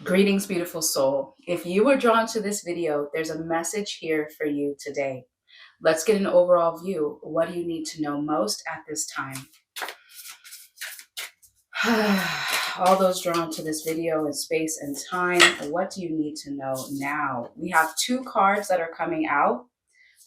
Greetings, beautiful soul. If you were drawn to this video, there's a message here for you today. Let's get an overall view. What do you need to know most at this time? All those drawn to this video in space and time, what do you need to know now? We have two cards that are coming out.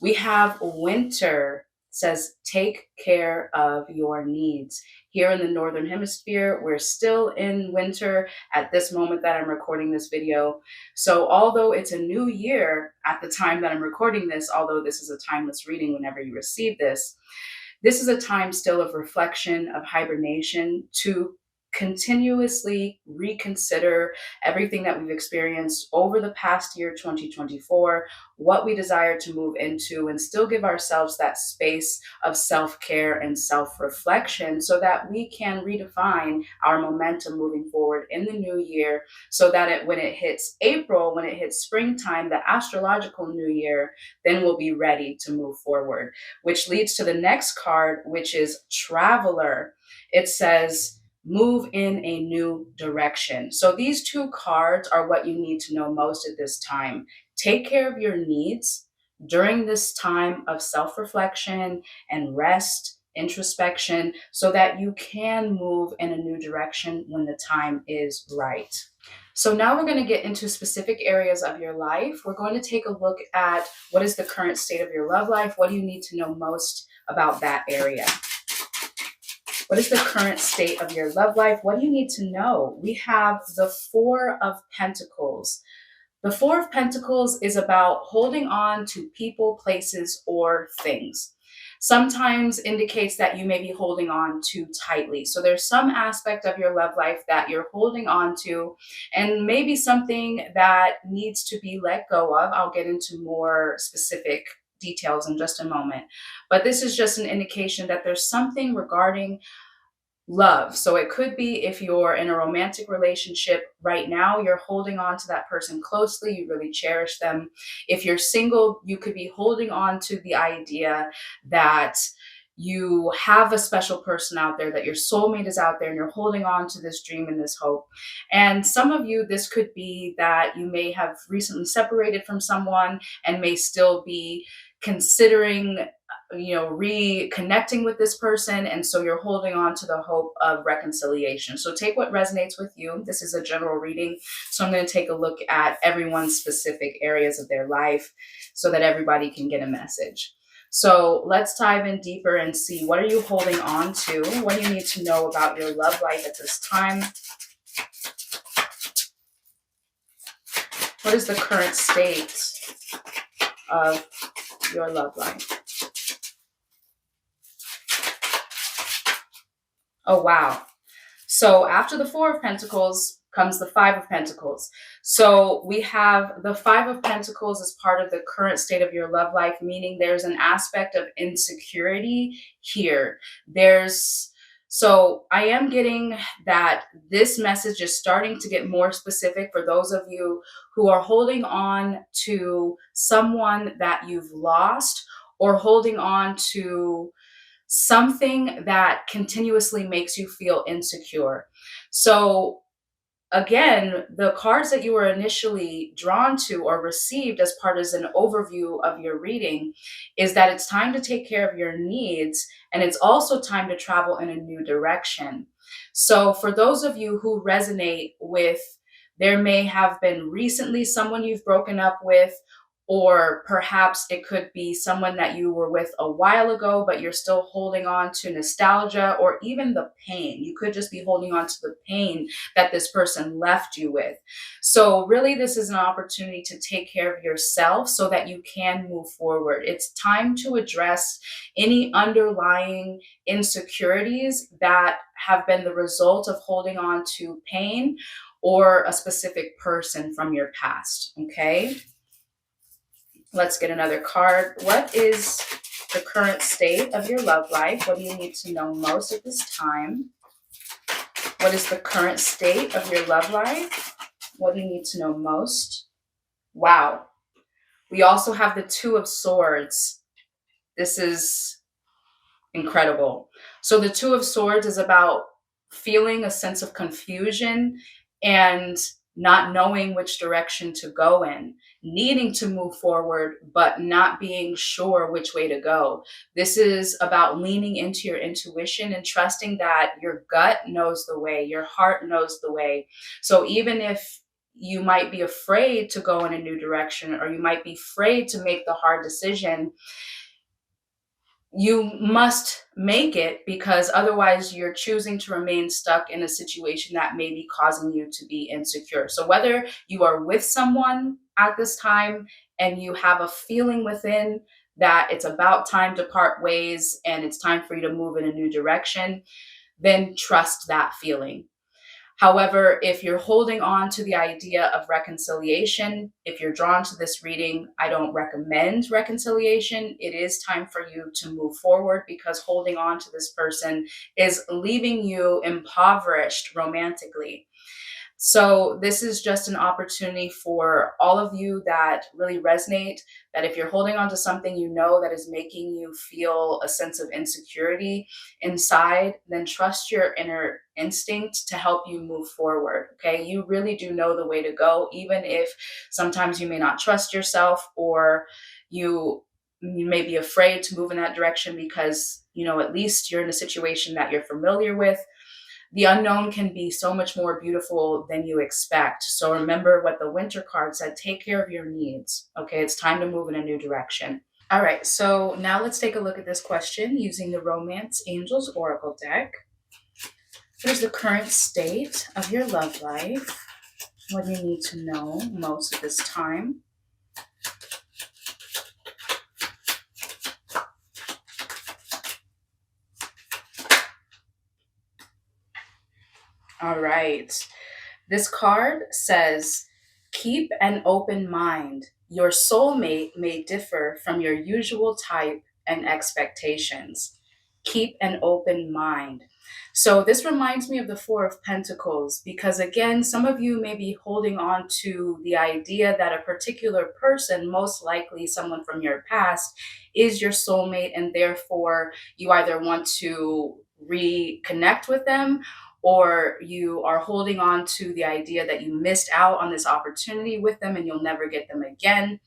We have winter, says take care of your needs. Here in the Northern Hemisphere, we're still in winter at this moment that I'm recording this video. So although it's a new year at the time that I'm recording this, although this is a timeless reading whenever you receive this is a time still of reflection, of hibernation, to continuously reconsider everything that we've experienced over the past year, 2024, what we desire to move into, and still give ourselves that space of self-care and self-reflection so that we can redefine our momentum moving forward in the new year, so that when it hits April, when it hits springtime, the astrological new year, then we'll be ready to move forward, which leads to the next card, which is Traveler. It says, move in a new direction. So these two cards are what you need to know most at this time. Take care of your needs during this time of self-reflection and rest, introspection, so that you can move in a new direction when the time is right. So now we're going to get into specific areas of your life. We're going to take a look at what is the current state of your love life. What do you need to know most about that area? What is the current state of your love life? What do you need to know? We have the Four of Pentacles. The Four of Pentacles is about holding on to people, places, or things. Sometimes indicates that you may be holding on too tightly. So there's some aspect of your love life that you're holding on to, and maybe something that needs to be let go of. I'll get into more specific details in just a moment. But this is just an indication that there's something regarding love. So it could be if you're in a romantic relationship right now, you're holding on to that person closely, you really cherish them. If you're single, you could be holding on to the idea that you have a special person out there, that your soulmate is out there, and you're holding on to this dream and this hope. And some of you, this could be that you may have recently separated from someone and may still be considering reconnecting with this person, and so you're holding on to the hope of reconciliation. So take what resonates with you. This is a general reading, so I'm going to take a look at everyone's specific areas of their life so that everybody can get a message. So let's dive in deeper and see, what are you holding on to? What do you need to know about your love life at this time? What is the current state of your love life? Oh, wow. So after the Four of Pentacles comes the Five of Pentacles. So we have the Five of Pentacles as part of the current state of your love life, meaning there's an aspect of insecurity here. So I am getting that this message is starting to get more specific for those of you who are holding on to someone that you've lost, or holding on to something that continuously makes you feel insecure. So again, the cards that you were initially drawn to or received as part as an overview of your reading is that it's time to take care of your needs, and it's also time to travel in a new direction. So for those of you who resonate with, there may have been recently someone you've broken up with, or perhaps it could be someone that you were with a while ago, but you're still holding on to nostalgia, or even the pain. You could just be holding on to the pain that this person left you with. So really, this is an opportunity to take care of yourself so that you can move forward. It's time to address any underlying insecurities that have been the result of holding on to pain or a specific person from your past, okay? Let's get another card. What is the current state of your love life? What do you need to know most at this time? What is the current state of your love life? What do you need to know most? Wow. We also have the Two of Swords. This is incredible. So the Two of Swords is about feeling a sense of confusion and not knowing which direction to go in, needing to move forward, but not being sure which way to go. This is about leaning into your intuition and trusting that your gut knows the way, your heart knows the way. So even if you might be afraid to go in a new direction, or you might be afraid to make the hard decision, you must make it, because otherwise you're choosing to remain stuck in a situation that may be causing you to be insecure. So whether you are with someone at this time and you have a feeling within that it's about time to part ways and it's time for you to move in a new direction, then trust that feeling. However, if you're holding on to the idea of reconciliation, if you're drawn to this reading, I don't recommend reconciliation. It is time for you to move forward, because holding on to this person is leaving you impoverished romantically. So this is just an opportunity for all of you that really resonate, that if you're holding on to something you know that is making you feel a sense of insecurity inside, then trust your inner instinct to help you move forward. Okay, you really do know the way to go, even if sometimes you may not trust yourself, or you may be afraid to move in that direction because at least you're in a situation that you're familiar with. The unknown can be so much more beautiful than you expect. So remember what the winter card said: take care of your needs. Okay, it's time to move in a new direction. All right, so now let's take a look at this question using the Romance Angels Oracle deck. Here's the current state of your love life. What do you need to know most at this time? All right. This card says, keep an open mind. Your soulmate may differ from your usual type and expectations. Keep an open mind. So this reminds me of the Four of Pentacles, because again, some of you may be holding on to the idea that a particular person, most likely someone from your past, is your soulmate, and therefore you either want to reconnect with them, or you are holding on to the idea that you missed out on this opportunity with them and you'll never get them again.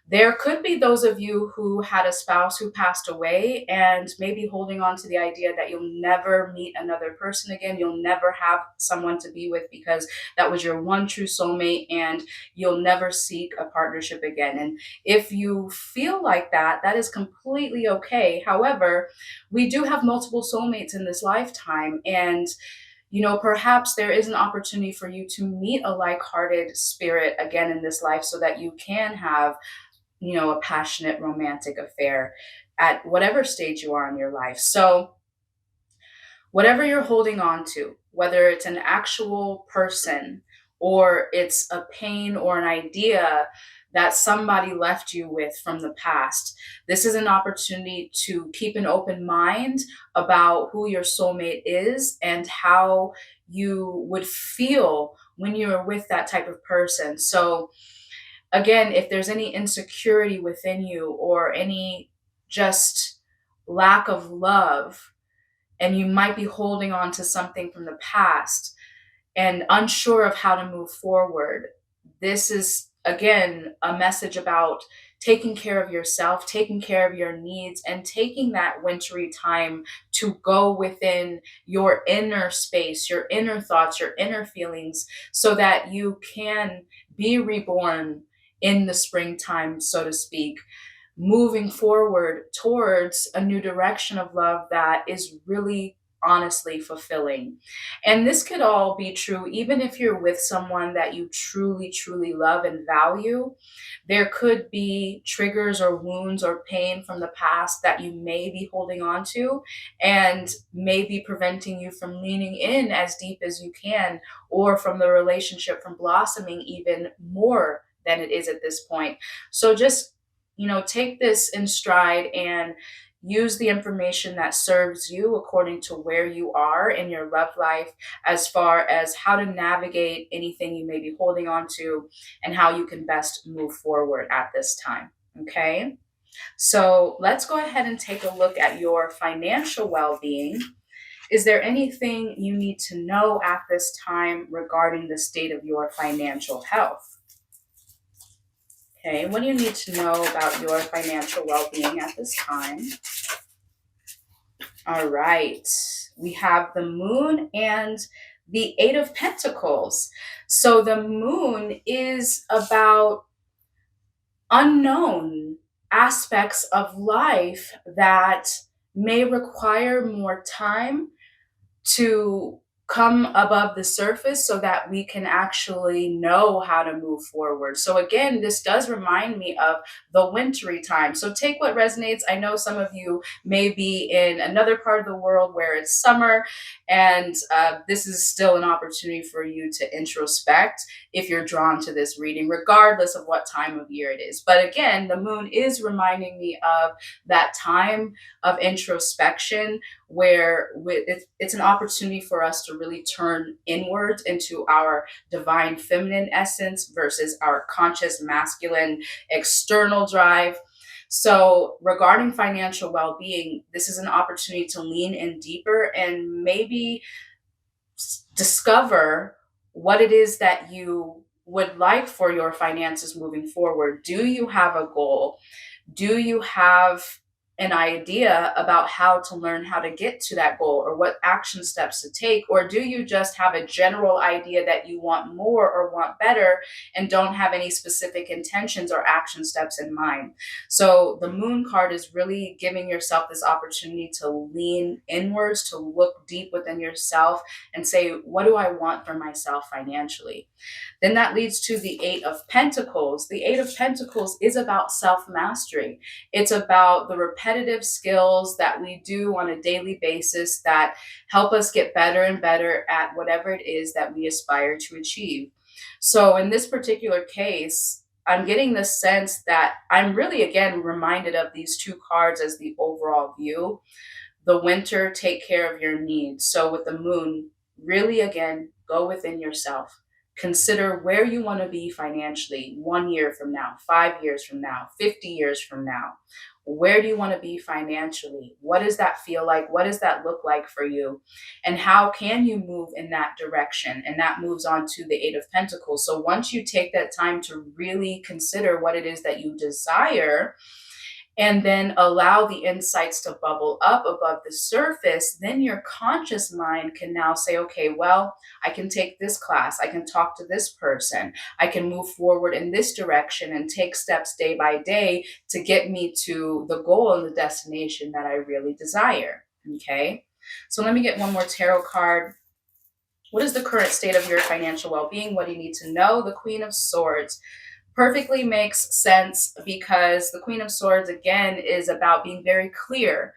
There could be those of you who had a spouse who passed away and maybe holding on to the idea that you'll never meet another person again. You'll never have someone to be with because that was your one true soulmate, and you'll never seek a partnership again. And if you feel like that, that is completely okay. However, we do have multiple soulmates in this lifetime, and perhaps there is an opportunity for you to meet a like-hearted spirit again in this life, so that you can have a passionate romantic affair at whatever stage you are in your life. So whatever you're holding on to, whether it's an actual person or it's a pain or an idea that somebody left you with from the past, this is an opportunity to keep an open mind about who your soulmate is and how you would feel when you're with that type of person. So again, if there's any insecurity within you or any just lack of love, and you might be holding on to something from the past and unsure of how to move forward, this is again a message about taking care of yourself, taking care of your needs, and taking that wintry time to go within your inner space, your inner thoughts, your inner feelings, so that you can be reborn in the springtime, so to speak, moving forward towards a new direction of love that is really honestly fulfilling. And this could all be true even if you're with someone that you truly, truly love and value. There could be triggers or wounds or pain from the past that you may be holding on to and may be preventing you from leaning in as deep as you can, or from the relationship from blossoming even more than it is at this point. So just take this in stride and use the information that serves you according to where you are in your love life, as far as how to navigate anything you may be holding on to and how you can best move forward at this time. Okay, so let's go ahead and take a look at your financial well-being Is there anything you need to know at this time regarding the state of your financial health? Okay, what do you need to know about your financial well-being at this time? All right, we have the moon and the Eight of Pentacles. So the moon is about unknown aspects of life that may require more time to come above the surface so that we can actually know how to move forward. So again, this does remind me of the wintry time. So take what resonates. I know some of you may be in another part of the world where it's summer, and this is still an opportunity for you to introspect if you're drawn to this reading, regardless of what time of year it is. But again, the moon is reminding me of that time of introspection where it's an opportunity for us to really turn inwards into our divine feminine essence versus our conscious masculine external drive. So, regarding financial well being, this is an opportunity to lean in deeper and maybe discover what it is that you would like for your finances moving forward. Do you have a goal? Do you have an idea about how to learn how to get to that goal or what action steps to take? Or do you just have a general idea that you want more or want better and don't have any specific intentions or action steps in mind? So the moon card is really giving yourself this opportunity to lean inwards, to look deep within yourself and say, what do I want for myself financially? Then that leads to the Eight of Pentacles. The Eight of Pentacles is about self-mastery. It's about the repetitive skills that we do on a daily basis that help us get better and better at whatever it is that we aspire to achieve. So in this particular case, I'm getting the sense that I'm really, again, reminded of these two cards as the overall view. The winter, take care of your needs. So with the moon, really, again, go within yourself. Consider where you want to be financially 1 year from now, 5 years from now, 50 years from now. Where do you want to be financially? What does that feel like? What does that look like for you? And how can you move in that direction? And that moves on to the Eight of Pentacles. So once you take that time to really consider what it is that you desire, and then allow the insights to bubble up above the surface, then your conscious mind can now say, okay, well, I can take this class, I can talk to this person, I can move forward in this direction and take steps day by day to get me to the goal and the destination that I really desire. Okay, so let me get one more tarot card. What is the current state of your financial well-being? What do you need to know? The Queen of Swords perfectly makes sense because the Queen of Swords, again, is about being very clear,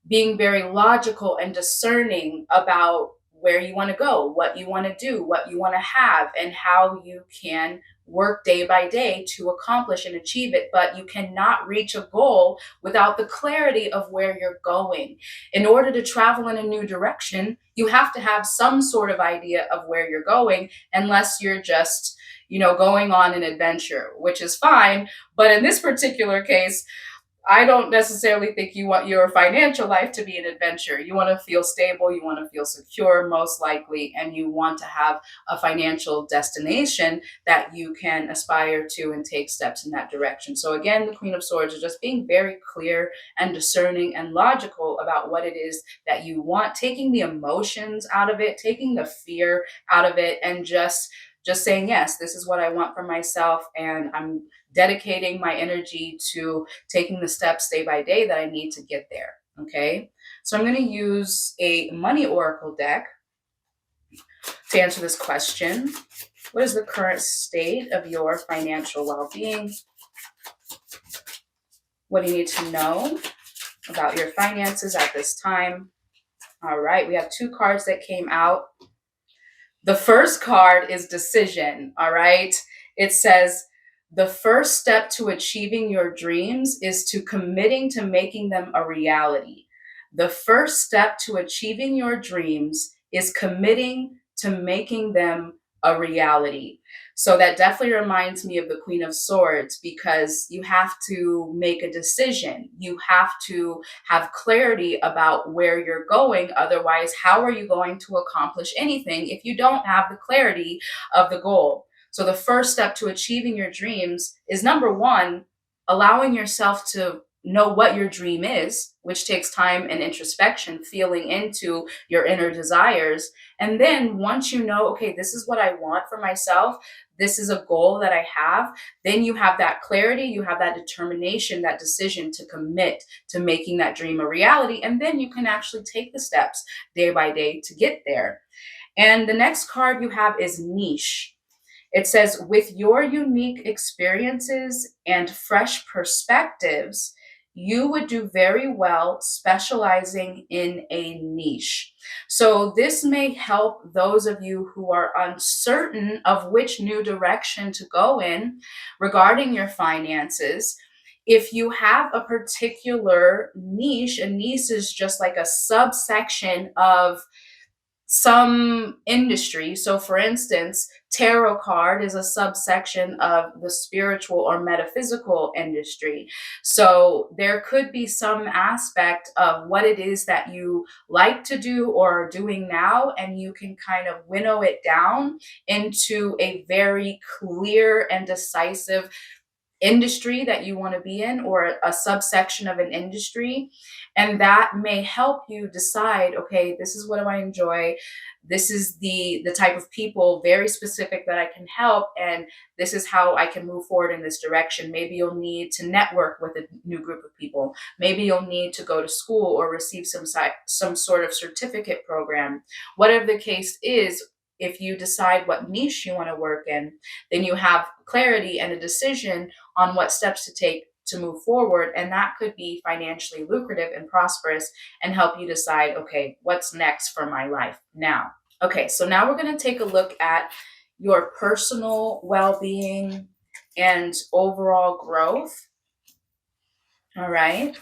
being very logical and discerning about where you want to go, what you want to do, what you want to have, and how you can work day by day to accomplish and achieve it. But you cannot reach a goal without the clarity of where you're going. In order to travel in a new direction, you have to have some sort of idea of where you're going, unless you're just going on an adventure, which is fine. But in this particular case, I don't necessarily think you want your financial life to be an adventure. You want to feel stable, you want to feel secure, most likely, and you want to have a financial destination that you can aspire to and take steps in that direction. So again, the Queen of Swords is just being very clear and discerning and logical about what it is that you want, taking the emotions out of it, taking the fear out of it, and just saying, yes, this is what I want for myself, and I'm dedicating my energy to taking the steps day by day that I need to get there. Okay, so I'm going to use a money oracle deck to answer this question. What is the current state of your financial well-being? What do you need to know about your finances at this time? All right, we have two cards that came out. The first card is decision. All right, it says, the first step to achieving your dreams is to committing to making them a reality. The first step to achieving your dreams is committing to making them a reality. So that definitely reminds me of the Queen of Swords, because you have to make a decision. You have to have clarity about where you're going. Otherwise, how are you going to accomplish anything if you don't have the clarity of the goal? So the first step to achieving your dreams is, number one, allowing yourself to know what your dream is, which takes time and introspection, feeling into your inner desires. And then once you know, okay, this is what I want for myself, this is a goal that I have, then you have that clarity, you have that determination, that decision to commit to making that dream a reality. And then you can actually take the steps day by day to get there. And the next card you have is niche. It says, with your unique experiences and fresh perspectives, you would do very well specializing in a niche. So, this may help those of you who are uncertain of which new direction to go in regarding your finances. If you have a particular niche, a niche is just like a subsection of some industry. So, for instance, tarot card is a subsection of the spiritual or metaphysical industry. So, there could be some aspect of what it is that you like to do or are doing now, and you can kind of winnow it down into a very clear and decisive industry that you want to be in, or a subsection of an industry. And that may help you decide, okay, this is what do I enjoy, this is the type of people, very specific, that I can help, and this is how I can move forward in this direction. Maybe you'll need to network with a new group of people, maybe you'll need to go to school or receive some sort of certificate program. Whatever the case is, if you decide what niche you want to work in, then you have clarity and a decision on what steps to take to move forward. And that could be financially lucrative and prosperous and help you decide, okay, what's next for my life now? Okay, so now we're going to take a look at your personal well-being and overall growth. All right.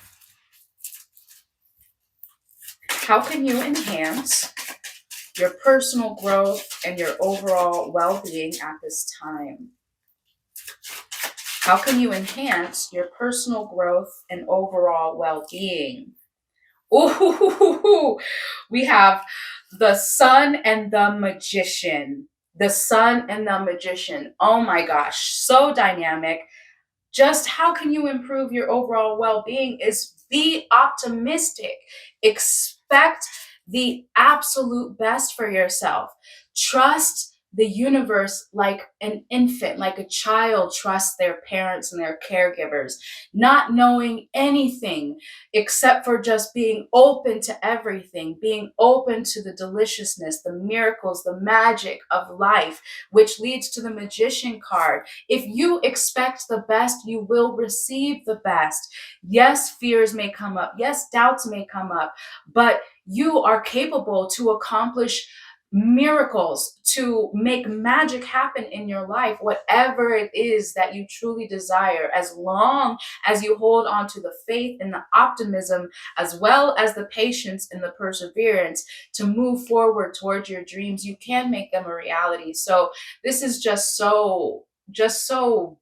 How can you enhance your personal growth and your overall well-being at this time? How can you enhance your personal growth and overall well-being? Ooh, we have the Sun and the Magician. The Sun and the Magician. Oh my gosh, so dynamic. Just how can you improve your overall well-being is be optimistic. Expect the absolute best for yourself. Trust the universe like an infant, like a child trusts their parents and their caregivers, not knowing anything except for just being open to everything, being open to the deliciousness, the miracles, the magic of life, which leads to the Magician card. If you expect the best, you will receive the best. Yes, fears may come up. Yes, doubts may come up, but you are capable to accomplish miracles, to make magic happen in your life, whatever it is that you truly desire, as long as you hold on to the faith and the optimism, as well as the patience and the perseverance to move forward towards your dreams. You can make them a reality. So this is just so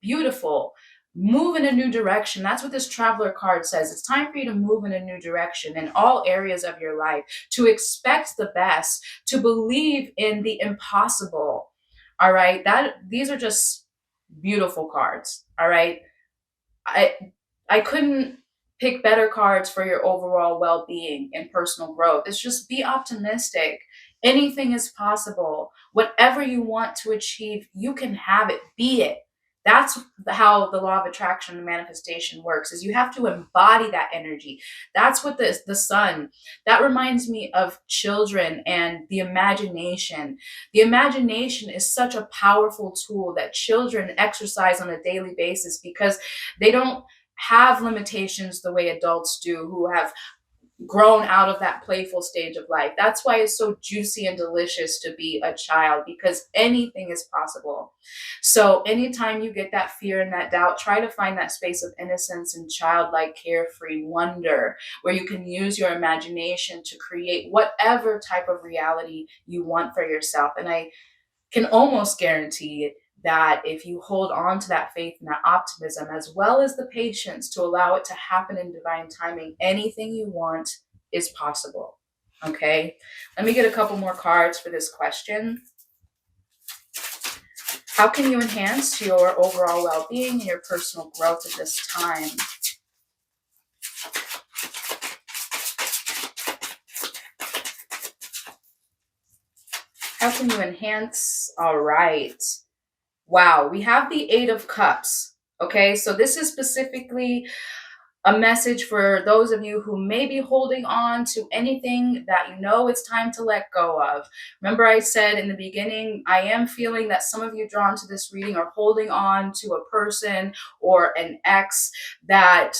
beautiful. Move in a new direction. That's what this traveler card says. It's time for you to move in a new direction in all areas of your life, to expect the best, to believe in the impossible. All right. These are just beautiful cards. All right. I couldn't pick better cards for your overall well-being and personal growth. It's just be optimistic. Anything is possible. Whatever you want to achieve, you can have it. Be it. That's how the law of attraction and manifestation works, is you have to embody that energy. That's what the sun, that reminds me of children and the imagination. The imagination is such a powerful tool that children exercise on a daily basis, because they don't have limitations the way adults do, who have grown out of that playful stage of life. That's why it's so juicy and delicious to be a child, because anything is possible. So anytime you get that fear and that doubt, try to find that space of innocence and childlike, carefree wonder, where you can use your imagination to create whatever type of reality you want for yourself. And can almost guarantee that if you hold on to that faith and that optimism, as well as the patience to allow it to happen in divine timing, anything you want is possible. Okay, let me get a couple more cards for this question. How can you enhance your overall well-being and your personal growth at this time? How can you enhance? All right. Wow, we have the Eight of Cups. Okay, so this is specifically a message for those of you who may be holding on to anything that you know it's time to let go of. Remember, I said in the beginning, I am feeling that some of you drawn to this reading are holding on to a person or an ex that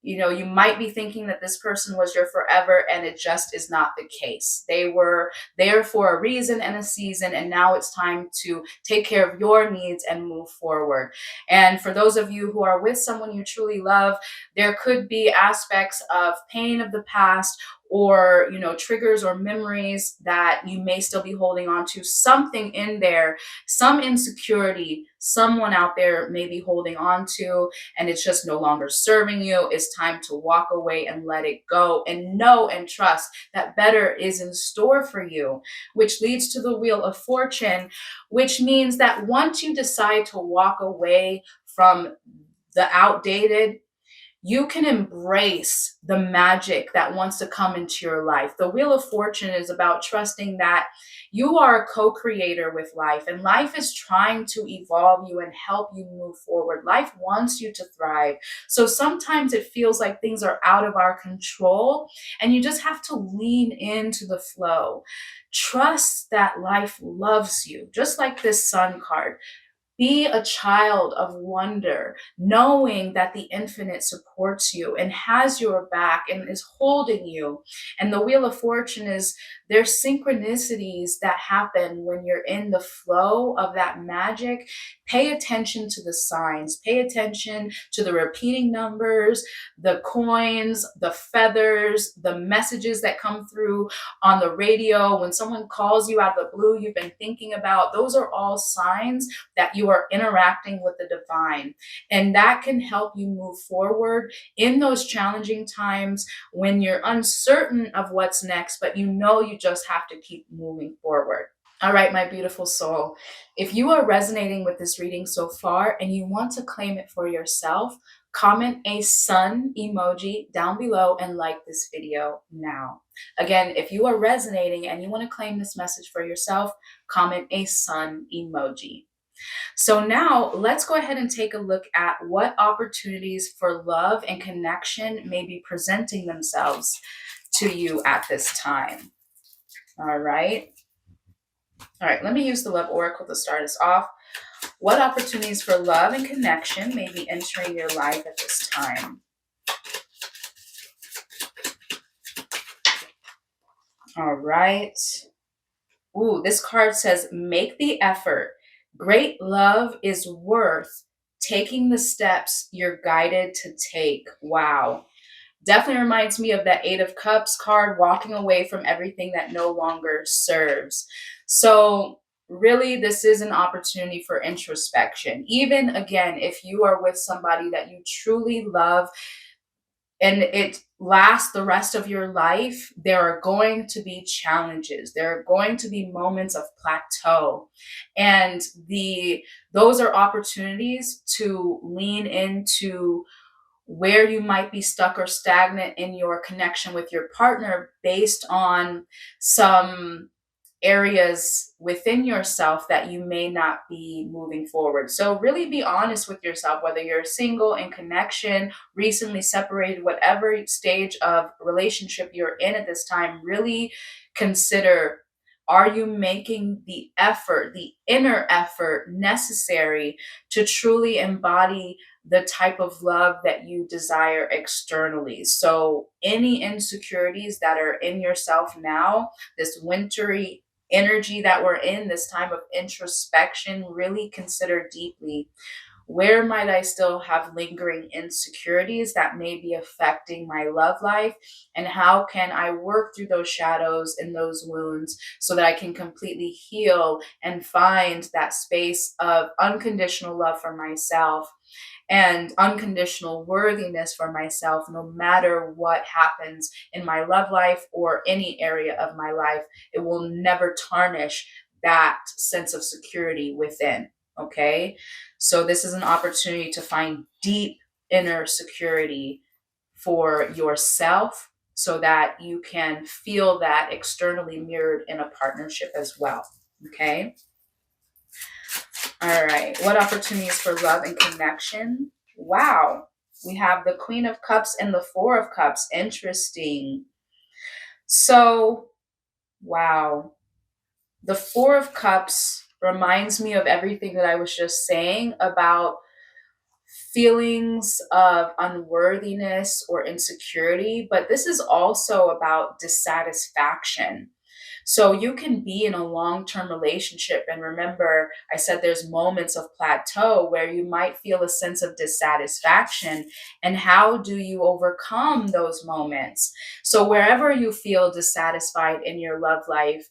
you might be thinking that this person was your forever, and it just is not the case. They were there for a reason and a season, and now it's time to take care of your needs and move forward. And for those of you who are with someone you truly love, there could be aspects of pain of the past, or triggers or memories that you may still be holding on to, something in there, some insecurity someone out there may be holding on to, and it's just no longer serving you. It's time to walk away and let it go, and know and trust that better is in store for you, which leads to the Wheel of Fortune, which means that once you decide to walk away from the outdated, you can embrace the magic that wants to come into your life. The Wheel of Fortune is about trusting that you are a co-creator with life, and life is trying to evolve you and help you move forward. Life wants you to thrive. So sometimes it feels like things are out of our control, and you just have to lean into the flow. Trust that life loves you, just like this Sun card. Be a child of wonder, knowing that the infinite supports you and has your back and is holding you. And the Wheel of Fortune is, there's synchronicities that happen when you're in the flow of that magic. Pay attention to the signs, pay attention to the repeating numbers, the coins, the feathers, the messages that come through on the radio. When someone calls you out of the blue, you've been thinking about, those are all signs that you are interacting with the divine. And that can help you move forward in those challenging times when you're uncertain of what's next, but you just have to keep moving forward. All right, my beautiful soul. If you are resonating with this reading so far and you want to claim it for yourself, comment a sun emoji down below and like this video now. Again, if you are resonating and you want to claim this message for yourself, comment a sun emoji. So now let's go ahead and take a look at what opportunities for love and connection may be presenting themselves to you at this time. All right. All right, let me use the Love Oracle to start us off. What opportunities for love and connection may be entering your life at this time? All right. Ooh, this card says, make the effort. Great love is worth taking the steps you're guided to take. Wow. Definitely reminds me of that Eight of Cups card, walking away from everything that no longer serves. So really, this is an opportunity for introspection. Even again, if you are with somebody that you truly love and it lasts the rest of your life, there are going to be challenges. There are going to be moments of plateau. And those are opportunities to lean into where you might be stuck or stagnant in your connection with your partner based on some areas within yourself that you may not be moving forward. So really be honest with yourself, whether you're single, in connection, recently separated, whatever stage of relationship you're in at this time, really consider, are you making the effort, the inner effort necessary to truly embody the type of love that you desire externally? So any insecurities that are in yourself now, this wintry energy that we're in, this time of introspection, really consider deeply, Where might I still have lingering insecurities that may be affecting my love life? And how can I work through those shadows and those wounds so that I can completely heal and find that space of unconditional love for myself and unconditional worthiness for myself, no matter what happens in my love life or any area of my life. It will never tarnish that sense of security within. Okay. So, this is an opportunity to find deep inner security for yourself so that you can feel that externally mirrored in a partnership as well. Okay. All right. What opportunities for love and connection? Wow. We have the Queen of Cups and the Four of Cups. Interesting. So, wow. The Four of Cups reminds me of everything that I was just saying about feelings of unworthiness or insecurity, but this is also about dissatisfaction. So you can be in a long-term relationship. And remember, I said there's moments of plateau where you might feel a sense of dissatisfaction. And how do you overcome those moments? So wherever you feel dissatisfied in your love life,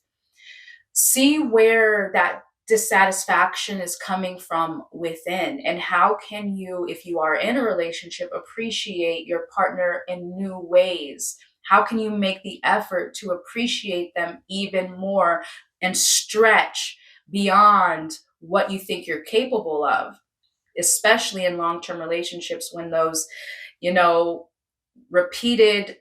see where that dissatisfaction is coming from within, and how can you, if you are in a relationship, appreciate your partner in new ways. How can you make the effort to appreciate them even more and stretch beyond what you think you're capable of, especially in long-term relationships when those, you know, repeated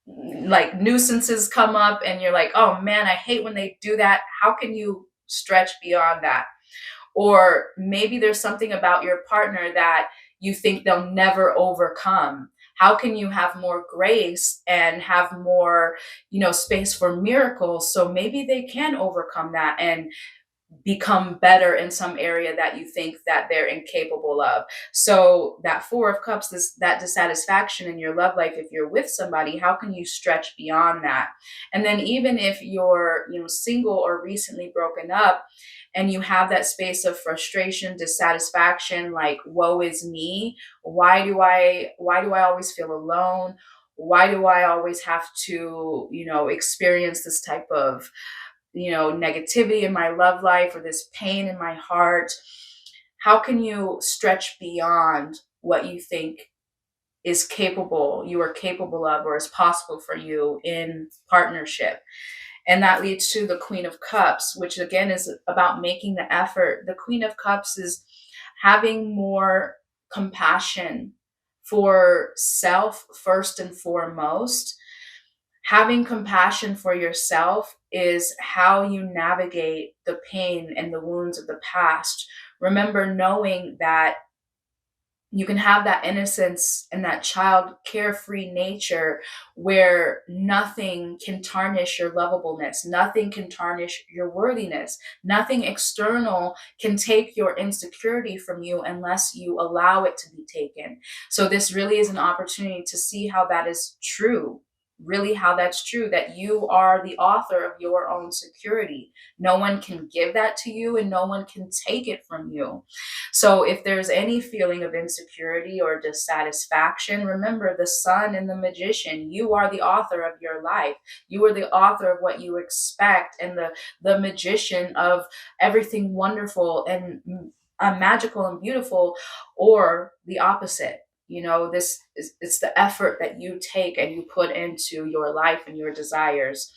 like nuisances come up and you're like, oh man, I hate when they do that. How can you stretch beyond that? Or maybe there's something about your partner that you think they'll never overcome. How can you have more grace and have more, space for miracles so maybe they can overcome that and become better in some area that you think that they're incapable of. So that Four of Cups, that dissatisfaction in your love life, if you're with somebody, how can you stretch beyond that? And then even if you're, single or recently broken up and you have that space of frustration, dissatisfaction, like woe is me, why do I always feel alone? Why do I always have to, experience this type of negativity in my love life or this pain in my heart? How can you stretch beyond what you think you are capable of, or is possible for you in partnership? And that leads to the Queen of Cups, which again is about making the effort. The Queen of Cups is having more compassion for self first and foremost. Having compassion for yourself is how you navigate the pain and the wounds of the past. Remember, knowing that you can have that innocence and that child carefree nature where nothing can tarnish your lovableness, nothing can tarnish your worthiness, nothing external can take your insecurity from you unless you allow it to be taken. So this really is an opportunity to see how that is true. Really, how that's true, that you are the author of your own security. No one can give that to you and no one can take it from you. So if there's any feeling of insecurity or dissatisfaction, remember the Sun and the Magician. You are the author of your life. You are the author of what you expect, and the magician of everything wonderful and magical and beautiful, or the opposite. This is, it's the effort that you take and you put into your life and your desires.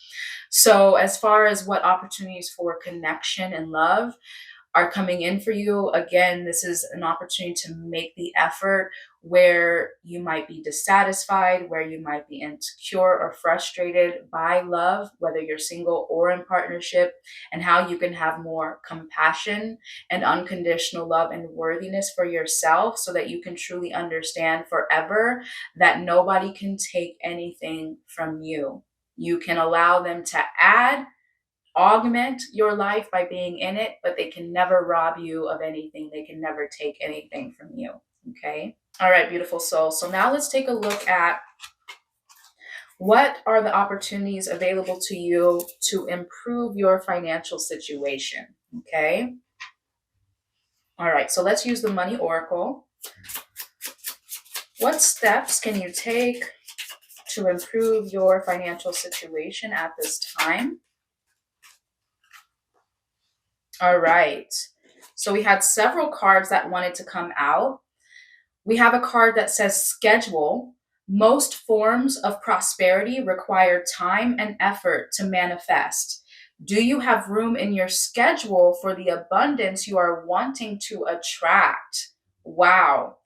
So as far as what opportunities for connection and love are coming in for you, again, this is an opportunity to make the effort where you might be dissatisfied, where you might be insecure or frustrated by love, whether you're single or in partnership, and how you can have more compassion and unconditional love and worthiness for yourself so that you can truly understand forever that nobody can take anything from you. You can allow them to augment your life by being in it, but they can never rob you of anything. They can never take anything from you. Okay. All right, beautiful soul. So now let's take a look at what are the opportunities available to you to improve your financial situation. Okay. All right, so let's use the money oracle. What steps can you take to improve your financial situation at this time? All right. So we had several cards that wanted to come out. We have a card that says schedule. Most forms of prosperity require time and effort to manifest. Do you have room in your schedule for the abundance you are wanting to attract? Wow.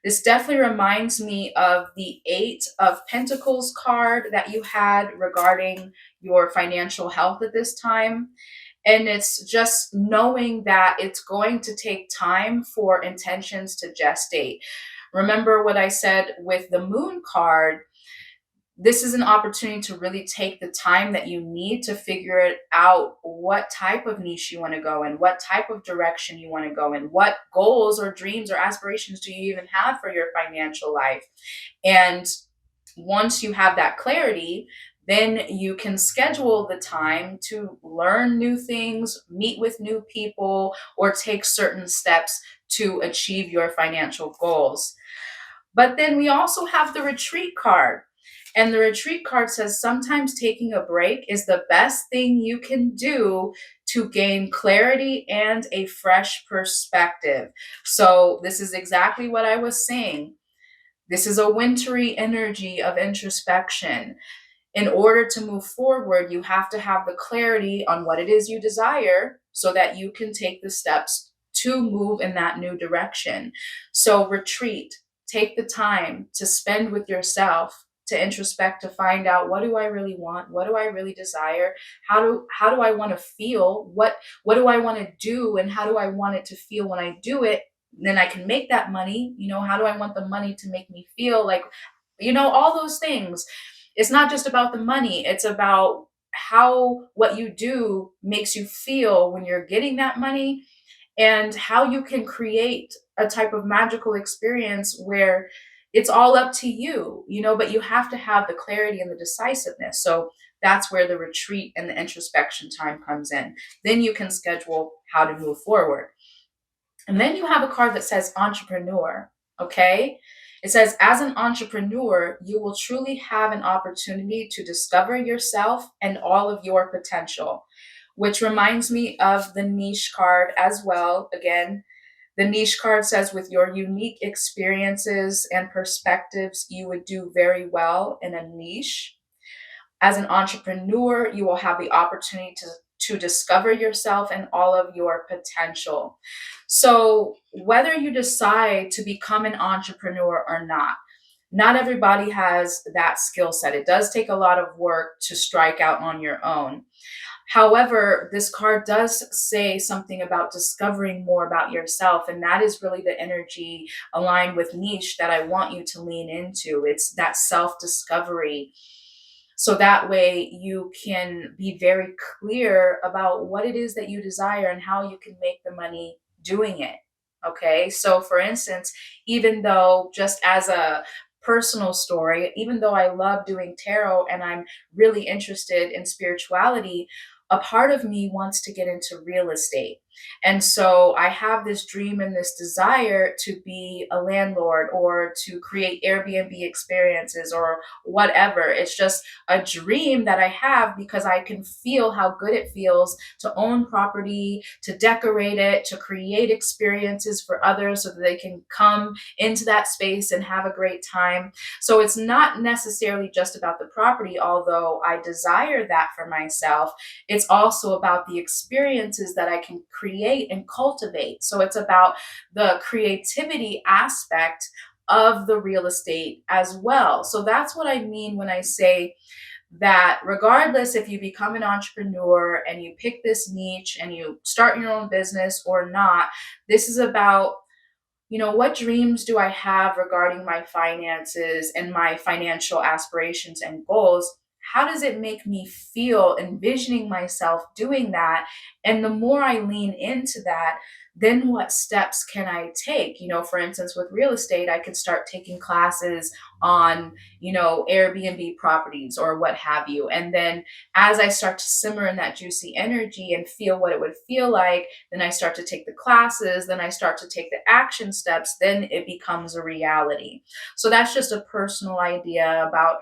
This definitely reminds me of the Eight of Pentacles card that you had regarding your financial health at this time. And it's just knowing that it's going to take time for intentions to gestate. Remember what I said with the Moon card? This is an opportunity to really take the time that you need to figure it out, what type of niche you want to go in, what type of direction you want to go in, what goals or dreams or aspirations do you even have for your financial life. And once you have that clarity, then you can schedule the time to learn new things, meet with new people, or take certain steps to achieve your financial goals. But then we also have the retreat card. And the retreat card says sometimes taking a break is the best thing you can do to gain clarity and a fresh perspective. So, this is exactly what I was saying. This is a wintry energy of introspection. In order to move forward, you have to have the clarity on what it is you desire so that you can take the steps to move in that new direction. So, retreat, take the time to spend with yourself, to introspect, to find out, what do I really want? What do I really desire? How do I want to feel? What do I want to do, and how do I want it to feel when I do it? Then I can make that money. How do I want the money to make me feel? Like, all those things. It's not just about the money, it's about how what you do makes you feel when you're getting that money, and how you can create a type of magical experience where it's all up to you, but you have to have the clarity and the decisiveness. So that's where the retreat and the introspection time comes in. Then you can schedule how to move forward. And then you have a card that says entrepreneur, okay? It says, as an entrepreneur, you will truly have an opportunity to discover yourself and all of your potential, which reminds me of the niche card as well. Again, the niche card says, with your unique experiences and perspectives, you would do very well in a niche. As an entrepreneur, you will have the opportunity to discover yourself and all of your potential. So, whether you decide to become an entrepreneur or not everybody has that skill set. It does take a lot of work to strike out on your own. However, this card does say something about discovering more about yourself, and that is really the energy aligned with niche that I want you to lean into. It's that self discovery. So that way you can be very clear about what it is that you desire and how you can make the money doing it. Okay. So, for instance, even though, just as a personal story, even though I love doing tarot and I'm really interested in spirituality, a part of me wants to get into real estate. And so I have this dream and this desire to be a landlord or to create Airbnb experiences or whatever. It's just a dream that I have because I can feel how good it feels to own property, to decorate it, to create experiences for others so that they can come into that space and have a great time. So it's not necessarily just about the property, although I desire that for myself. It's also about the experiences that I can create and cultivate. So it's about the creativity aspect of the real estate as well. So that's what I mean when I say that regardless if you become an entrepreneur and you pick this niche and you start your own business or not, this is about, what dreams do I have regarding my finances and my financial aspirations and goals? How does it make me feel envisioning myself doing that? And the more I lean into that, then what steps can I take? For instance, with real estate, I could start taking classes on, Airbnb properties or what have you. And then as I start to simmer in that juicy energy and feel what it would feel like, then I start to take the classes, then I start to take the action steps, then it becomes a reality. So that's just a personal idea about,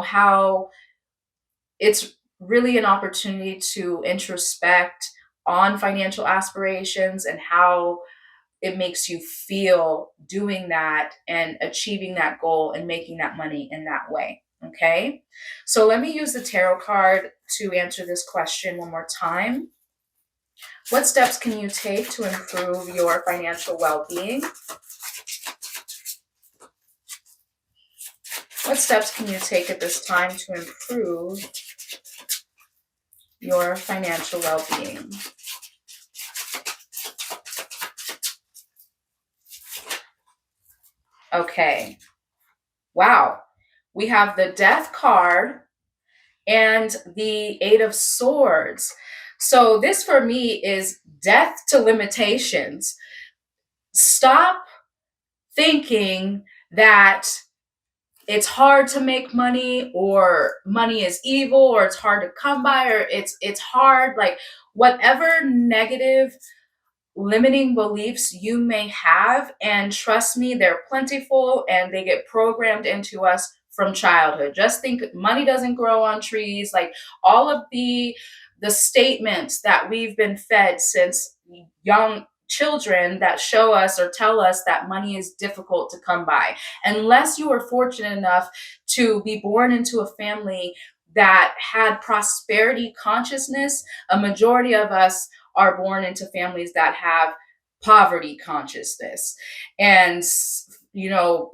how it's really an opportunity to introspect on financial aspirations and how it makes you feel doing that and achieving that goal and making that money in that way. Okay. So let me use the tarot card to answer this question one more time. What steps can you take to improve your financial well-being? What steps can you take at this time to improve your financial well-being? Okay. Wow. We have the Death card and the Eight of Swords. So this for me is death to limitations. Stop thinking that it's hard to make money, or money is evil, or it's hard to come by, or it's hard, like whatever negative limiting beliefs you may have. And trust me, they're plentiful and they get programmed into us from childhood. Just think money doesn't grow on trees. Like all of the statements that we've been fed since young children that show us or tell us that money is difficult to come by. Unless you were fortunate enough to be born into a family that had prosperity consciousness, a majority of us are born into families that have poverty consciousness. And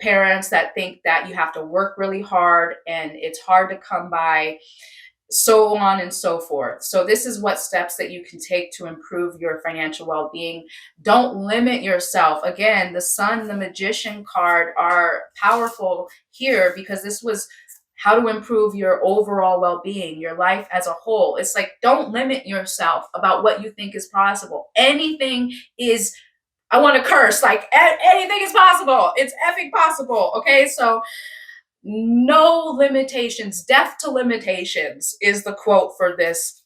parents that think that you have to work really hard and it's hard to come by, so on and so forth. So this is what steps that you can take to improve your financial well-being. Don't limit yourself. Again, the Sun, the Magician card are powerful here because this was how to improve your overall well-being, your life as a whole. It's like, don't limit yourself about what you think is possible. Anything is, I want to curse, like anything is possible. It's effing possible. Okay. So no limitations. Death to limitations is the quote for this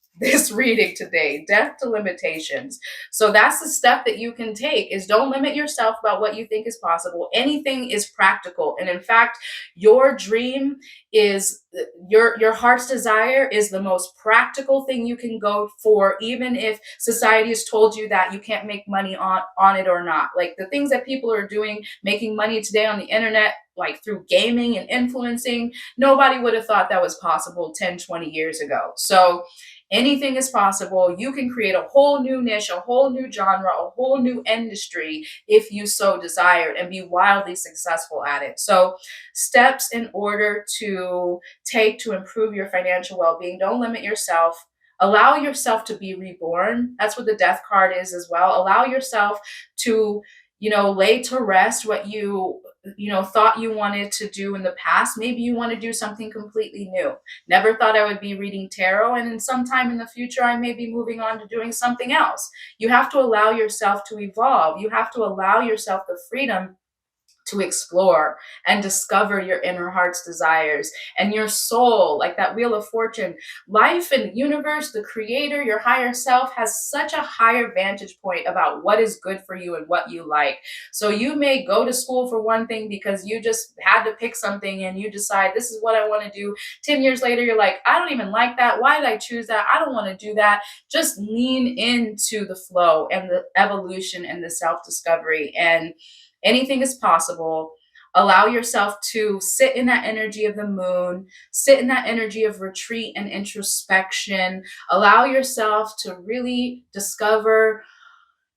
reading today. Death to limitations. So that's the step that you can take, is don't limit yourself about what you think is possible. Anything is practical. And in fact, your dream is your heart's desire is the most practical thing you can go for, even if society has told you that you can't make money on it or not. Like the things that people are doing, making money today on the internet, like through gaming and influencing, nobody would have thought that was possible 10, 20 years ago. So anything is possible. You can create a whole new niche, a whole new genre, a whole new industry if you so desired, and be wildly successful at it. So steps in order to take to improve your financial well-being: don't limit yourself. Allow yourself to be reborn. That's what the Death card is as well. Allow yourself to, lay to rest what you thought you wanted to do in the past. Maybe you want to do something completely new. Never thought I would be reading tarot, and in some time in the future I may be moving on to doing something else. You have to allow yourself to evolve. You have to allow yourself the freedom to explore and discover your inner heart's desires and your soul, like that Wheel of Fortune. Life and universe, the creator, your higher self has such a higher vantage point about what is good for you and what you like. So you may go to school for one thing because you just had to pick something and you decide this is what I want to do. 10 years later, you're like, I don't even like that. Why did I choose that? I don't want to do that. Just lean into the flow and the evolution and the self-discovery, and anything is possible. Allow yourself to sit in that energy of the moon, sit in that energy of retreat and introspection. Allow yourself to really discover,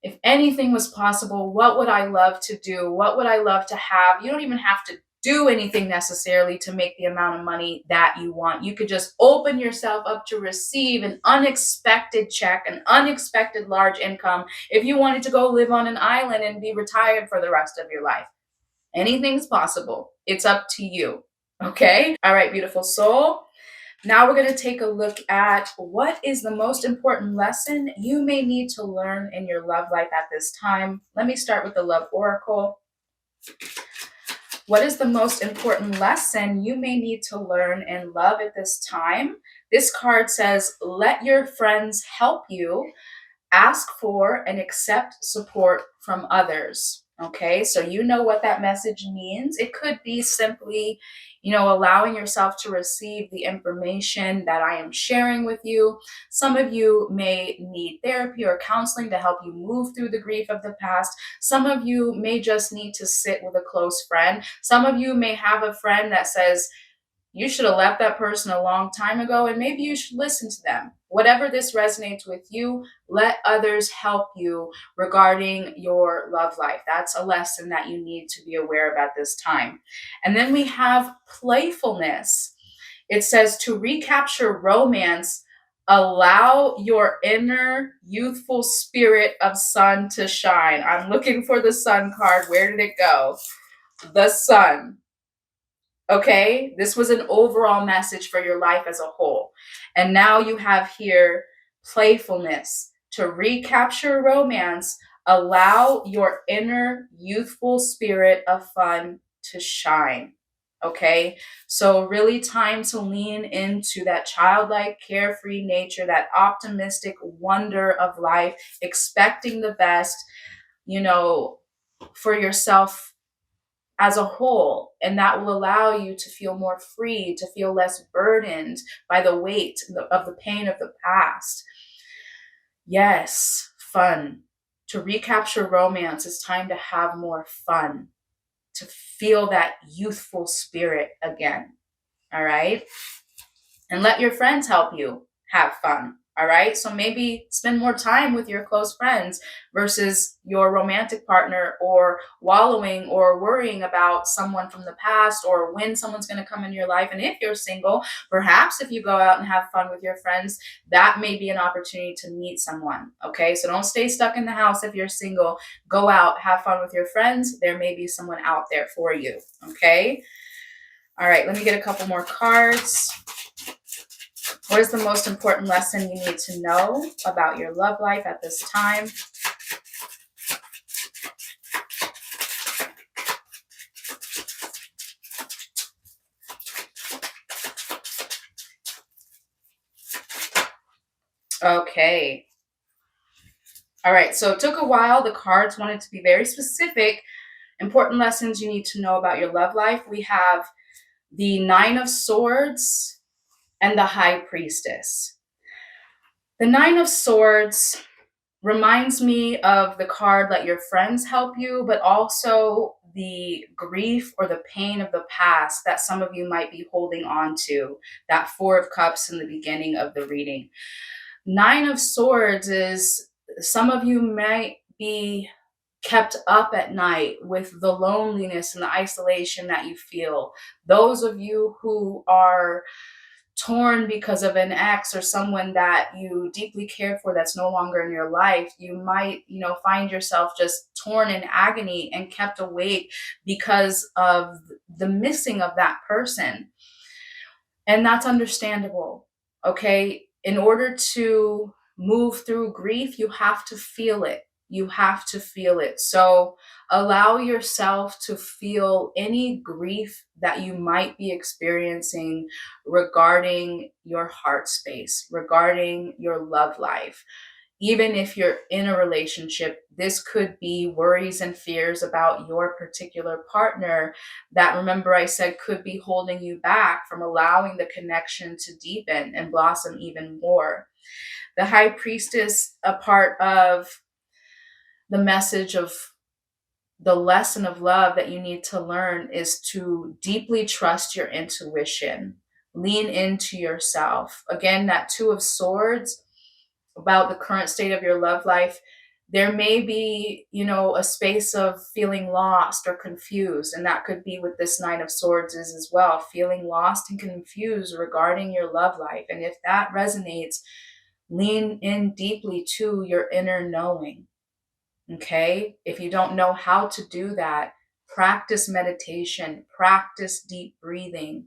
if anything was possible, what would I love to do? What would I love to have? You don't even have to do anything necessarily to make the amount of money that you want. You could just open yourself up to receive an unexpected check, an unexpected large income, if you wanted to go live on an island and be retired for the rest of your life. Anything's possible. It's up to you. Okay? All right, beautiful soul. Now we're going to take a look at what is the most important lesson you may need to learn in your love life at this time. Let me start with the love oracle. What is the most important lesson you may need to learn in love at this time? This card says, let your friends help you. Ask for and accept support from others. Okay, so you know what that message means. It could be simply, allowing yourself to receive the information that I am sharing with you. Some of you may need therapy or counseling to help you move through the grief of the past. Some of you may just need to sit with a close friend. Some of you may have a friend that says, you should have left that person a long time ago, and maybe you should listen to them. Whatever this resonates with you, let others help you regarding your love life. That's a lesson that you need to be aware of at this time. And then we have playfulness. It says to recapture romance, allow your inner youthful spirit of sun to shine. I'm looking for the sun card. Where did it go? The sun. Okay, this was an overall message for your life as a whole. And now you have here playfulness. To recapture romance, allow your inner youthful spirit of fun to shine. Okay, so really time to lean into that childlike, carefree nature, that optimistic wonder of life, expecting the best, for yourself as a whole, and that will allow you to feel more free, to feel less burdened by the weight of the pain of the past. Yes, fun. To recapture romance, it's time to have more fun, to feel that youthful spirit again. All right, and let your friends help you have fun. All right, so maybe spend more time with your close friends versus your romantic partner, or wallowing or worrying about someone from the past or when someone's going to come in your life. And if you're single, perhaps if you go out and have fun with your friends, that may be an opportunity to meet someone. Okay, so don't stay stuck in the house if you're single. Go out, have fun with your friends. There may be someone out there for you. Okay, all right, let me get a couple more cards. What is the most important lesson you need to know about your love life at this time? Okay. All right, so it took a while. The cards wanted to be very specific. Important lessons you need to know about your love life. We have the Nine of Swords and the High Priestess. The Nine of Swords reminds me of the card let your friends help you, but also the grief or the pain of the past that some of you might be holding on to. That Four of Cups in the beginning of the reading. Nine of Swords is some of you might be kept up at night with the loneliness and the isolation that you feel. Those of you who are torn because of an ex or someone that you deeply care for that's no longer in your life, you might, find yourself just torn in agony and kept awake because of the missing of that person. And that's understandable. Okay, in order to move through grief, you have to feel it. You have to feel it. So allow yourself to feel any grief that you might be experiencing regarding your heart space, regarding your love life. Even if you're in a relationship, this could be worries and fears about your particular partner that, remember I said, could be holding you back from allowing the connection to deepen and blossom even more. The High Priestess, a part of the message of the lesson of love that you need to learn, is to deeply trust your intuition. Lean into yourself. Again, that Two of Swords, about the current state of your love life. There may be, a space of feeling lost or confused. And that could be what this Nine of Swords is as well, feeling lost and confused regarding your love life. And if that resonates, lean in deeply to your inner knowing. Okay, if you don't know how to do that, practice meditation, practice deep breathing.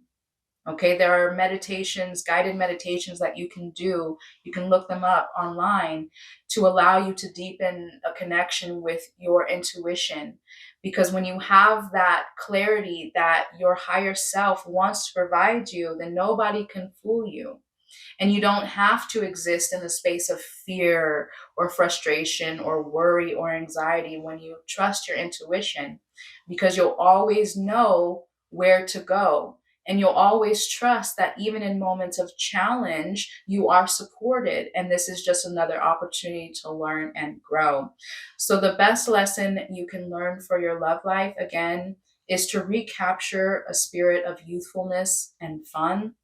Okay, there are meditations, guided meditations that you can do. You can look them up online to allow you to deepen a connection with your intuition. Because when you have that clarity that your higher self wants to provide you, then nobody can fool you. And you don't have to exist in the space of fear or frustration or worry or anxiety when you trust your intuition, because you'll always know where to go. And you'll always trust that even in moments of challenge, you are supported. And this is just another opportunity to learn and grow. So, the best lesson you can learn for your love life, again, is to recapture a spirit of youthfulness and fun.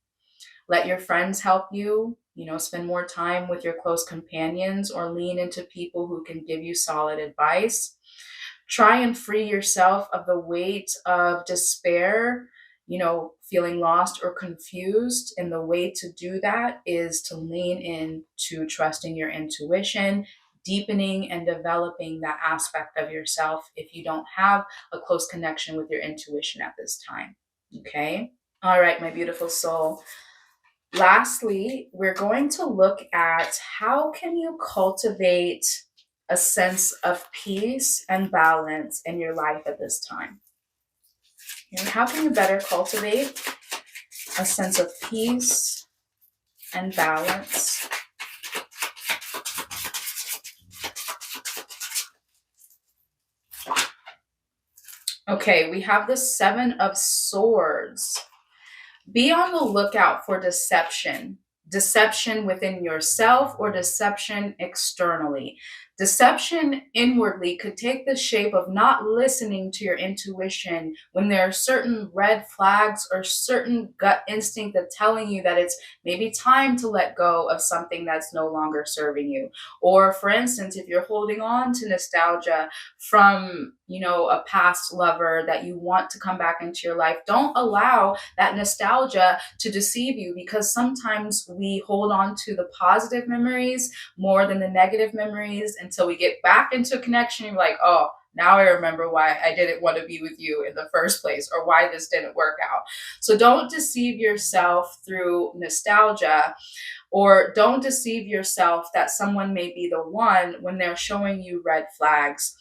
Let your friends help you, spend more time with your close companions or lean into people who can give you solid advice. Try and free yourself of the weight of despair, feeling lost or confused. And the way to do that is to lean in to trusting your intuition, deepening and developing that aspect of yourself if you don't have a close connection with your intuition at this time. Okay. All right, my beautiful soul. Lastly, we're going to look at how can you cultivate a sense of peace and balance in your life at this time. And how can you better cultivate a sense of peace and balance? Okay, we have the Seven of Swords. Be on the lookout for deception. Deception within yourself or deception externally. Deception inwardly could take the shape of not listening to your intuition when there are certain red flags or certain gut instinct that's telling you that it's maybe time to let go of something that's no longer serving you. Or for instance, if you're holding on to nostalgia from, a past lover that you want to come back into your life, don't allow that nostalgia to deceive you, because sometimes we hold on to the positive memories more than the negative memories until we get back into a connection. You're like, oh, now I remember why I didn't want to be with you in the first place, or why this didn't work out. So don't deceive yourself through nostalgia, or don't deceive yourself that someone may be the one when they're showing you red flags.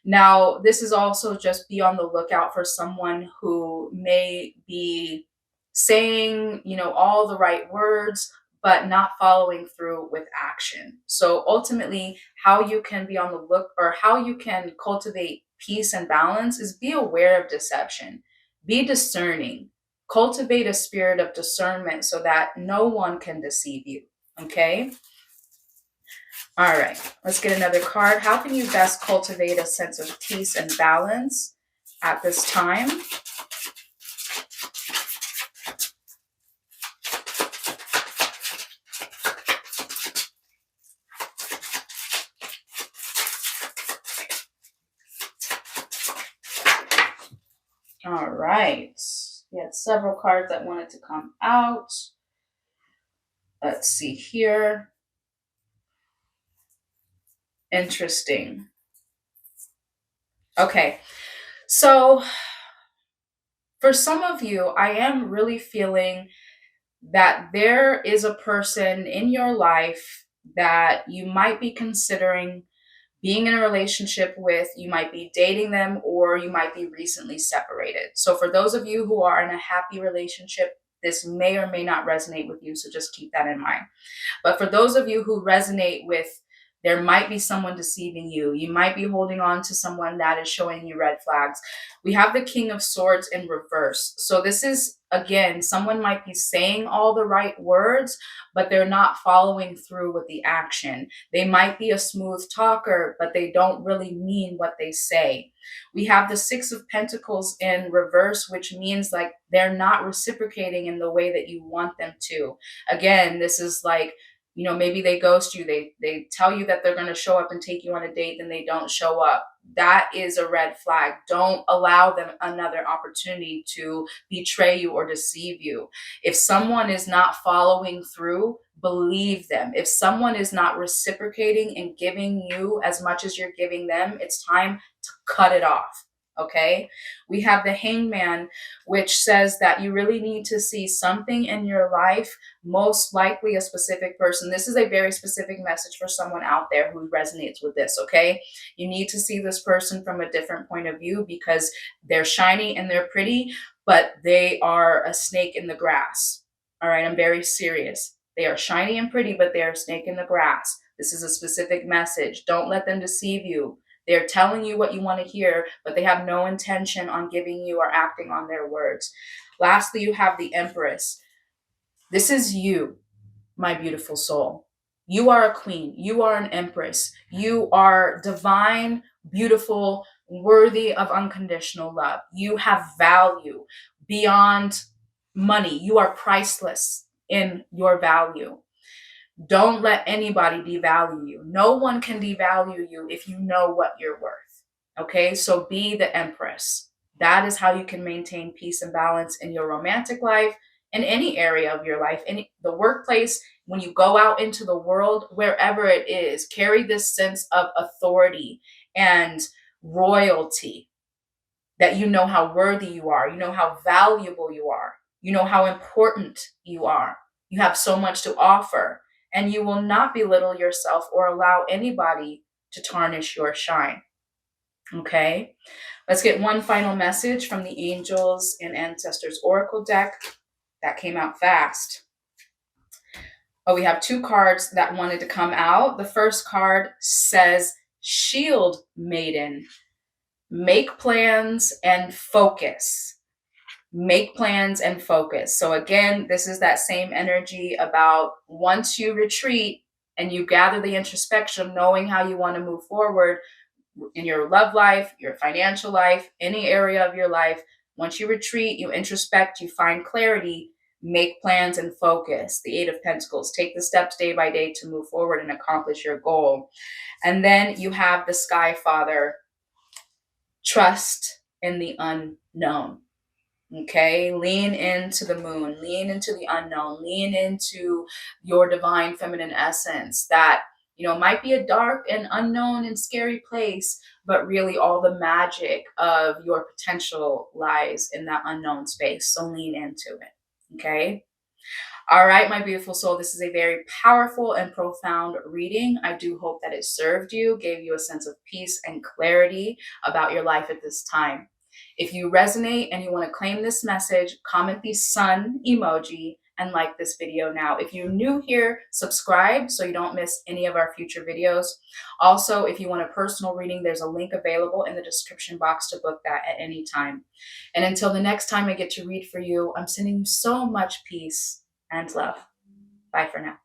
Now, this is also just be on the lookout for someone who may be saying, all the right words, but not following through with action. So ultimately, how you can be on the look, or how you can cultivate peace and balance, is be aware of deception, be discerning, cultivate a spirit of discernment so that no one can deceive you. Okay. All right, let's get another card. How can you best cultivate a sense of peace and balance at this time? All right. We had several cards that wanted to come out. Let's see here. Interesting. Okay. So for some of you, I am really feeling that there is a person in your life that you might be considering being in a relationship with. You might be dating them, or you might be recently separated. So for those of you who are in a happy relationship, this may or may not resonate with you. So just keep that in mind. But for those of you who resonate with, there might be someone deceiving you. You might be holding on to someone that is showing you red flags. We have the King of Swords in reverse. So this is, again, someone might be saying all the right words, but they're not following through with the action. They might be a smooth talker, but they don't really mean what they say. We have the Six of Pentacles in reverse, which means like they're not reciprocating in the way that you want them to. Again, this is like, maybe they ghost you. They tell you that they're going to show up and take you on a date, then they don't show up. That is a red flag. Don't allow them another opportunity to betray you or deceive you. If someone is not following through, believe them. If someone is not reciprocating and giving you as much as you're giving them, it's time to cut it off. Okay, we have the Hangman, which says that you really need to see something in your life, most likely a specific person. This is a very specific message for someone out there who resonates with this. Okay, you need to see this person from a different point of view because they're shiny and they're pretty, but they are a snake in the grass. All right, I'm very serious. They are shiny and pretty, but they are a snake in the grass. This is a specific message. Don't let them deceive you. They're telling you what you want to hear, but they have no intention on giving you or acting on their words. Lastly, you have the Empress. This is you, my beautiful soul. You are a queen. You are an empress. You are divine, beautiful, worthy of unconditional love. You have value beyond money. You are priceless in your value. Don't let anybody devalue you. No one can devalue you if you know what you're worth. Okay, so be the empress. That is how you can maintain peace and balance in your romantic life, in any area of your life, in the workplace, when you go out into the world, wherever it is. Carry this sense of authority and royalty, that you know how worthy you are, you know how valuable you are, you know how important you are. You have so much to offer, and you will not belittle yourself or allow anybody to tarnish your shine. Okay, let's get one final message from the Angels and Ancestors Oracle deck that came out fast. Oh, we have two cards that wanted to come out. The first card says Shield Maiden. Make plans and focus. Make plans and focus. So again, this is that same energy about once you retreat and you gather the introspection of knowing how you want to move forward in your love life, your financial life, any area of your life. Once you retreat, you introspect, you find clarity, make plans and focus. The Eight of Pentacles. Take the steps day by day to move forward and accomplish your goal. And then you have the Sky Father. Trust in the unknown. Okay, lean into the moon, lean into the unknown, lean into your divine feminine essence that, might be a dark and unknown and scary place, but really all the magic of your potential lies in that unknown space. So lean into it. Okay. All right, my beautiful soul, this is a very powerful and profound reading. I do hope that it served you, gave you a sense of peace and clarity about your life at this time. If you resonate and you want to claim this message, comment the sun emoji and like this video now. If you're new here, subscribe so you don't miss any of our future videos. Also, if you want a personal reading, there's a link available in the description box to book that at any time. And until the next time I get to read for you, I'm sending you so much peace and love. Bye for now.